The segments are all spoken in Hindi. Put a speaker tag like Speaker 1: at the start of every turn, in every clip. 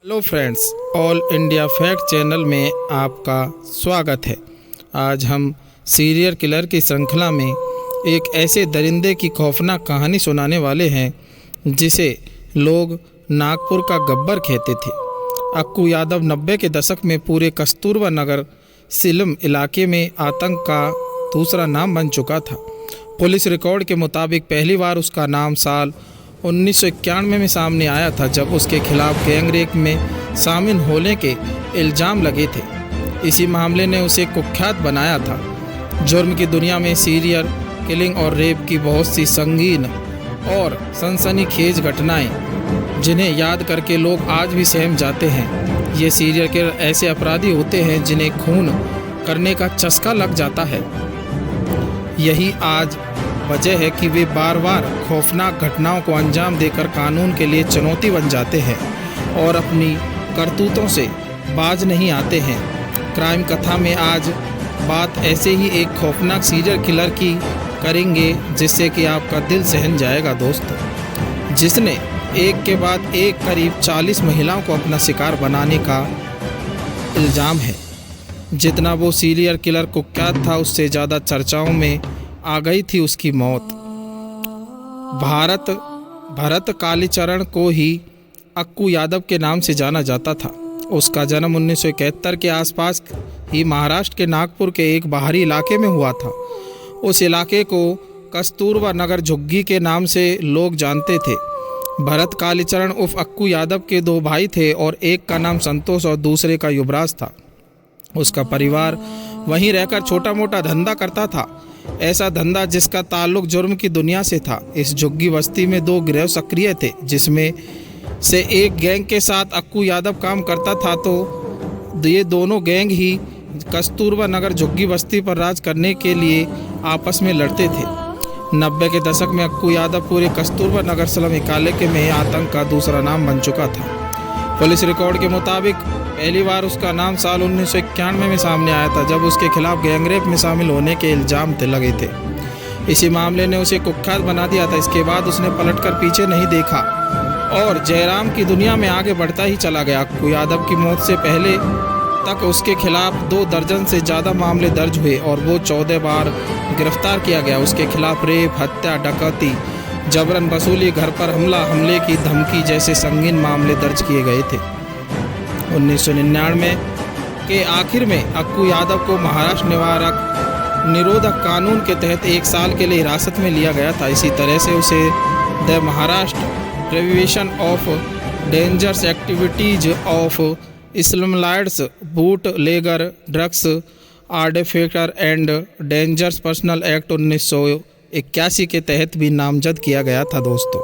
Speaker 1: Hello friends, all India fact channel में आपका स्वागत है। आज हम सीरियल किलर की श्रृंखला में एक ऐसे दरिंदे की खौफनाक कहानी सुनाने वाले हैं जिसे लोग नागपुर का गब्बर कहते थे। अक्कू यादव 90 के दशक में पूरे कस्तूरबा नगर सिलम इलाके में आतंक का दूसरा नाम बन चुका था। पुलिस रिकॉर्ड के मुताबिक पहली बार उसका नाम साल 1991 में सामने आया था, जब उसके खिलाफ गैंगरेप में शामिल होने के इल्ज़ाम लगे थे। इसी मामले ने उसे कुख्यात बनाया था। जुर्म की दुनिया में सीरियल किलिंग और रेप की बहुत सी संगीन और सनसनीखेज घटनाएं जिन्हें याद करके लोग आज भी सहम जाते हैं। ये सीरियल किलर ऐसे अपराधी होते हैं जिन्हें खून करने का चस्का लग जाता है। यही आज वजह है कि वे बार बार खौफनाक घटनाओं को अंजाम देकर कानून के लिए चुनौती बन जाते हैं और अपनी करतूतों से बाज नहीं आते हैं। क्राइम कथा में आज बात ऐसे ही एक खौफनाक सीरियल किलर की करेंगे जिससे कि आपका दिल सहम जाएगा दोस्तों, जिसने एक के बाद एक करीब 40 महिलाओं को अपना शिकार बनाने का इल्ज़ाम है। जितना वो सीरियल किलर कुख्यात था, उससे ज़्यादा चर्चाओं में आ गई थी उसकी मौत। भरत कालीचरण को ही अक्कू यादव के नाम से जाना जाता था। उसका जन्म 1971 के आसपास ही महाराष्ट्र के नागपुर के एक बाहरी इलाके में हुआ था। उस इलाके को कस्तूरबा नगर झुग्गी के नाम से लोग जानते थे। भरत कालीचरण उर्फ अक्कू यादव के दो भाई थे और एक का नाम संतोष और दूसरे का युवराज था। उसका परिवार वहीं रहकर छोटा मोटा धंधा करता था, ऐसा धंधा जिसका ताल्लुक जुर्म की दुनिया से था। इस झुग्गी बस्ती में दो गिरोह सक्रिय थे, जिसमें से एक गैंग के साथ अक्कू यादव काम करता था, तो ये दोनों गैंग ही कस्तूरबा नगर झुग्गी बस्ती पर राज करने के लिए आपस में लड़ते थे। 90 के दशक में अक्कू यादव पूरे कस्तूरबा नगर सिलम इलाके में आतंक का दूसरा नाम बन चुका था। पुलिस रिकॉर्ड के मुताबिक पहली बार उसका नाम साल 1991 में सामने आया था, जब उसके खिलाफ गैंगरेप में शामिल होने के इल्ज़ाम लगे थे। इसी मामले ने उसे कुख्यात बना दिया था। इसके बाद उसने पलटकर पीछे नहीं देखा और जयराम की दुनिया में आगे बढ़ता ही चला गया। अक्कू यादव की मौत से पहले तक उसके खिलाफ 2 दर्जन से ज़्यादा मामले दर्ज हुए और वो 14 बार गिरफ्तार किया गया। उसके खिलाफ रेप, हत्या, डकैती, जबरन वसूली, घर पर हमले की धमकी जैसे संगीन मामले दर्ज किए गए थे। 1999 के आखिर में अक्कू यादव को महाराष्ट्र निरोधक कानून के तहत 1 साल के लिए हिरासत में लिया गया था। इसी तरह से उसे the Maharashtra prevention of dangerous activities of slumlords bootlegger drugs आर्टिफैक्टर एंड डेंजरस पर्सनल एक्ट 1981 के तहत भी नामजद किया गया था दोस्तों।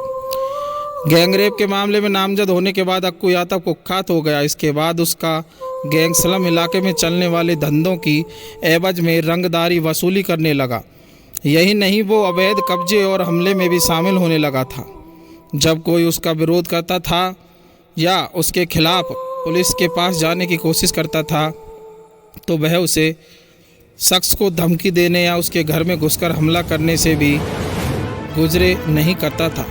Speaker 1: गैंगरेप के मामले में नामजद होने के बाद अक्कू यादव कुख्यात हो गया। इसके बाद उसका गैंग सिलम इलाके में चलने वाले धंधों की एवज में रंगदारी वसूली करने लगा। यही नहीं, वो अवैध कब्जे और हमले में भी शामिल होने लगा था। जब कोई उसका विरोध करता था या उसके खिलाफ पुलिस के पास जाने की कोशिश करता था, तो वह उसे शख्स को धमकी देने या उसके घर में घुसकर हमला करने से भी गुजरे नहीं करता था,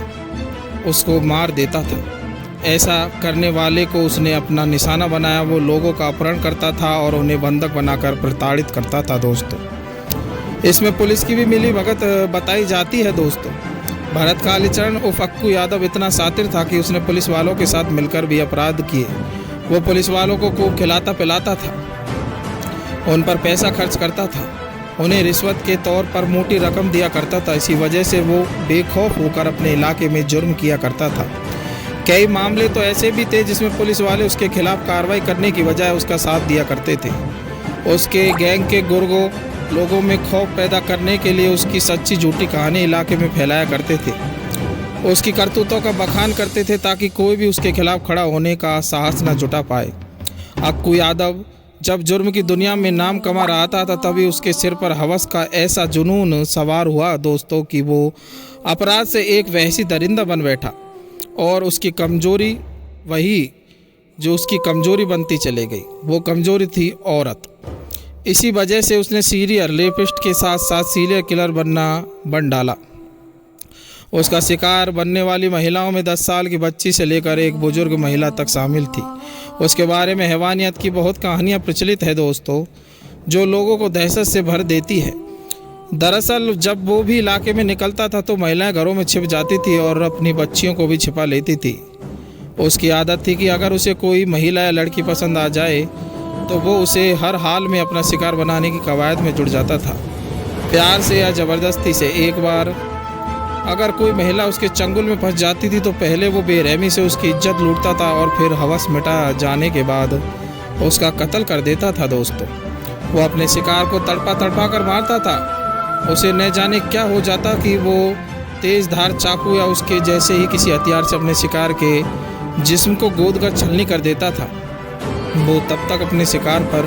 Speaker 1: उसको मार देता था। ऐसा करने वाले को उसने अपना निशाना बनाया। वो लोगों का अपहरण करता था और उन्हें बंधक बनाकर प्रताड़ित करता था दोस्तों। इसमें पुलिस की भी मिली भगत बताई जाती है दोस्तों। भरत कालीचरण उर्फ अक्कू यादव इतना शातिर था कि उसने पुलिस वालों के साथ मिलकर भी अपराध किए। वो पुलिस वालों को खूब खिलाता पिलाता था, उन पर पैसा खर्च करता था, उन्हें रिश्वत के तौर पर मोटी रकम दिया करता था। इसी वजह से वो बेखौफ होकर अपने इलाके में जुर्म किया करता था। कई मामले तो ऐसे भी थे जिसमें पुलिस वाले उसके खिलाफ कार्रवाई करने की बजाय उसका साथ दिया करते थे। उसके गैंग के गुर्गों लोगों में खौफ पैदा करने के लिए उसकी सच्ची झूठी कहानी इलाके में फैलाया करते थे। उसकी करतूतों का बखान करते थे ताकि कोई भी उसके खिलाफ खड़ा होने का साहस न जुटा पाए। अक्कू यादव जब जुर्म की दुनिया में नाम कमा रहा था, तभी उसके सिर पर हवस का ऐसा जुनून सवार हुआ दोस्तों कि वो अपराध से एक वहशी दरिंदा बन बैठा और उसकी कमजोरी वही जो उसकी कमजोरी बनती चली गई। वो कमजोरी थी औरत। इसी वजह से उसने सीरियल रेपिस्ट के साथ साथ सीरियल किलर बन डाला। उसका शिकार बनने वाली महिलाओं में 10 साल की बच्ची से लेकर एक बुजुर्ग महिला तक शामिल थी। उसके बारे में हैवानियत की बहुत कहानियाँ प्रचलित है दोस्तों, जो लोगों को दहशत से भर देती है। दरअसल जब वो भी इलाके में निकलता था तो महिलाएं घरों में छिप जाती थी और अपनी बच्चियों को भी छिपा लेती थी। उसकी आदत थी कि अगर उसे कोई महिला या लड़की पसंद आ जाए तो वो उसे हर हाल में अपना शिकार बनाने की कवायद में जुट जाता था, प्यार से या ज़बरदस्ती से। एक बार अगर कोई महिला उसके चंगुल में फंस जाती थी तो पहले वो बेरहमी से उसकी इज्जत लूटता था और फिर हवस मिटा जाने के बाद उसका कत्ल कर देता था दोस्तों। वो अपने शिकार को तड़पा तड़पा कर मारता था। उसे न जाने क्या हो जाता कि वो तेज़ धार चाकू या उसके जैसे ही किसी हथियार से अपने शिकार के जिस्म को गोदकर छलनी कर देता था। वो तब तक अपने शिकार पर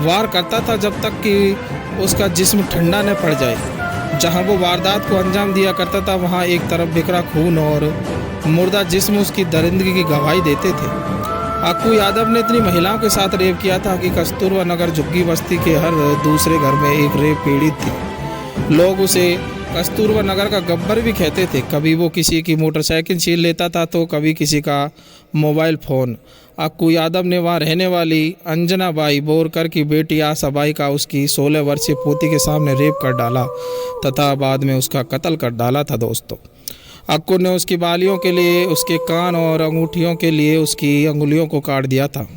Speaker 1: वार करता था जब तक कि उसका जिस्म ठंडा न पड़ जाए। जहां वो वारदात को अंजाम दिया करता था वहां एक तरफ बिखरा खून और मुर्दा जिस्म उसकी दरिंदगी की गवाही देते थे। अक्कू यादव ने इतनी महिलाओं के साथ रेप किया था कि कस्तूरबा नगर झुग्गी बस्ती के हर दूसरे घर में एक रेप पीड़ित थी। लोग उसे कस्तूरबा नगर का गब्बर भी कहते थे। कभी वो किसी की मोटरसाइकिल छीन लेता था तो कभी किसी का मोबाइल फ़ोन। अक्कू यादव ने वहाँ रहने वाली अंजना बाई बोरकर की बेटी आशा बाई का उसकी 16 वर्षीय पोती के सामने रेप कर डाला तथा बाद में उसका कत्ल कर डाला था दोस्तों। अक्कू ने उसकी बालियों के लिए, उसके कान और अंगूठियों के लिए उसकी अंगुलियों को काट दिया था।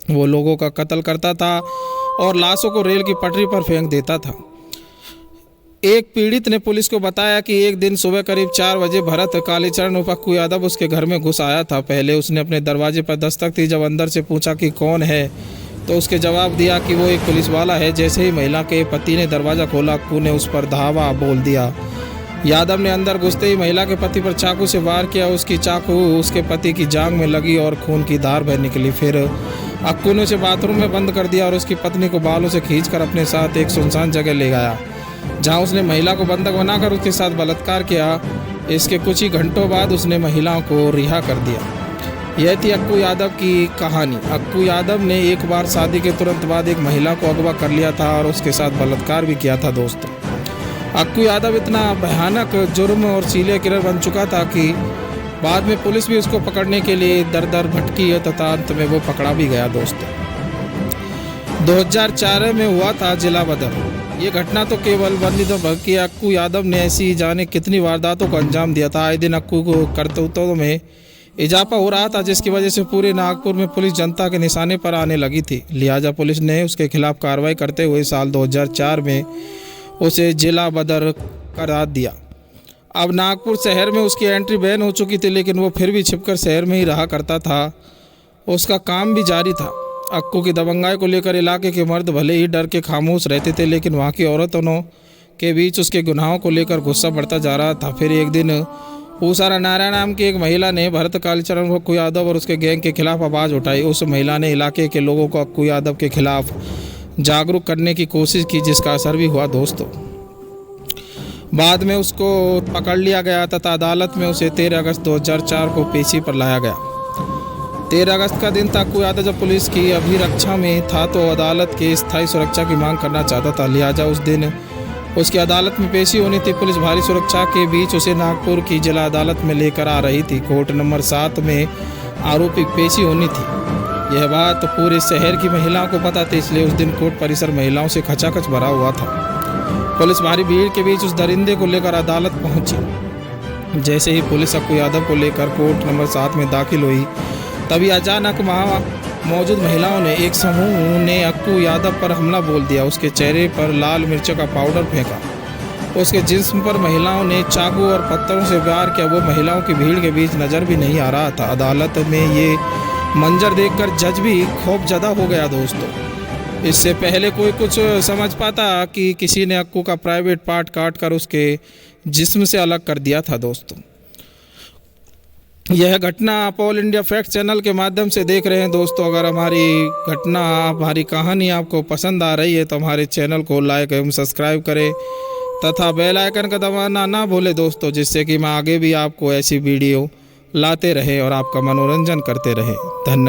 Speaker 1: वो लोगों का कत्ल करता था और लाशों को रेल की पटरी पर फेंक देता था। एक पीड़ित ने पुलिस को बताया कि एक दिन सुबह करीब 4 बजे भरत कालीचरण उर्फ अक्कू यादव उसके घर में घुस आया था। पहले उसने अपने दरवाजे पर दस्तक दी। जब अंदर से पूछा कि कौन है तो उसके जवाब दिया कि वो एक पुलिस वाला है। जैसे ही महिला के पति ने दरवाज़ा खोला, अक्कू ने उस पर धावा बोल दिया। यादव ने अंदर घुसते ही महिला के पति पर चाकू से वार किया। उसकी चाकू उसके पति की जांघ में लगी और खून की धार बह निकली। फिर अक्कू ने उसे बाथरूम में बंद कर दिया और उसकी पत्नी को बालों से खींचकर अपने साथ एक सुनसान जगह ले गया, जहां उसने महिला को बंधक बनाकर उसके साथ बलात्कार किया। इसके कुछ ही घंटों बाद उसने महिलाओं को रिहा कर दिया। यह थी अक्कू यादव की कहानी। अक्कू यादव ने एक बार शादी के तुरंत बाद एक महिला को अगवा कर लिया था और उसके साथ बलात्कार भी किया था दोस्तों। अक्कू यादव इतना भयानक जुर्म और सीले किरर बन चुका था कि बाद में पुलिस भी उसको पकड़ने के लिए दर दर भटकी तथा अंत में वो पकड़ा भी गया दोस्तों। 2004 में हुआ था जिला बदर। ये घटना तो केवल वर्णित बल्कि अक्कू यादव ने ऐसी जाने कितनी वारदातों को अंजाम दिया था। आए दिन अक्कू को करतूतों में इजाफा हो रहा था, जिसकी वजह से पूरे नागपुर में पुलिस जनता के निशाने पर आने लगी थी। लिहाजा पुलिस ने उसके खिलाफ कार्रवाई करते हुए साल 2004 में उसे जिला बदर करार दिया। अब नागपुर शहर में उसकी एंट्री बैन हो चुकी थी, लेकिन वो फिर भी छिपकर शहर में ही रहा करता था। उसका काम भी जारी था। अक्कू की दबंगाई को लेकर इलाके के मर्द भले ही डर के खामोश रहते थे, लेकिन वहाँ की औरतों के बीच उसके गुनाहों को लेकर गुस्सा बढ़ता जा रहा था। फिर एक दिन ऊसारा नारायण नाम की एक महिला ने भरत कालीचरण अक्कू यादव और उसके गैंग के खिलाफ आवाज़ उठाई। उस महिला ने इलाके के लोगों को अक्कू यादव के खिलाफ जागरूक करने की कोशिश की, जिसका असर भी हुआ दोस्तों। बाद में उसको पकड़ लिया गया तथा अदालत में उसे 13 अगस्त 2004 को पेशी पर लाया गया। 13 अगस्त का दिन था। अक्कू यादव जब पुलिस की अभिरक्षा में था तो अदालत की स्थायी सुरक्षा की मांग करना चाहता था। लिहाजा उस दिन उसकी अदालत में पेशी होनी थी। पुलिस भारी सुरक्षा के बीच उसे नागपुर की जिला अदालत में लेकर आ रही थी। कोर्ट नंबर 7 में आरोपी पेशी होनी थी। यह बात पूरे शहर की महिलाओं को पता थी, इसलिए उस दिन कोर्ट परिसर महिलाओं से खचाखच भरा हुआ था। पुलिस भारी भीड़ के बीच उस दरिंदे को लेकर अदालत पहुंची। जैसे ही पुलिस अक्कू यादव को लेकर कोर्ट नंबर 7 में दाखिल हुई, तभी अचानक वहाँ मौजूद महिलाओं ने एक समूह ने अक्कू यादव पर हमला बोल दिया। उसके चेहरे पर लाल मिर्चों का पाउडर फेंका। उसके जिस्म पर महिलाओं ने चाकू और पत्थरों से वार किया। वो महिलाओं की भीड़ के बीच नज़र भी नहीं आ रहा था। अदालत में ये मंजर देखकर जज भी खौफजदा हो गया दोस्तों। इससे पहले कोई कुछ समझ पाता कि किसी ने अक्कू का प्राइवेट पार्ट काट कर उसके जिस्म से अलग कर दिया था दोस्तों। यह घटना आप ऑल इंडिया फैक्ट चैनल के माध्यम से देख रहे हैं दोस्तों। अगर हमारी घटना, हमारी कहानी आपको पसंद आ रही है तो हमारे चैनल को लाइक एवं सब्सक्राइब करें तथा बेल आइकन का दबाना ना भूलें दोस्तों, जिससे कि मैं आगे भी आपको ऐसी वीडियो लाते रहे और आपका मनोरंजन करते रहे। धन्यवाद।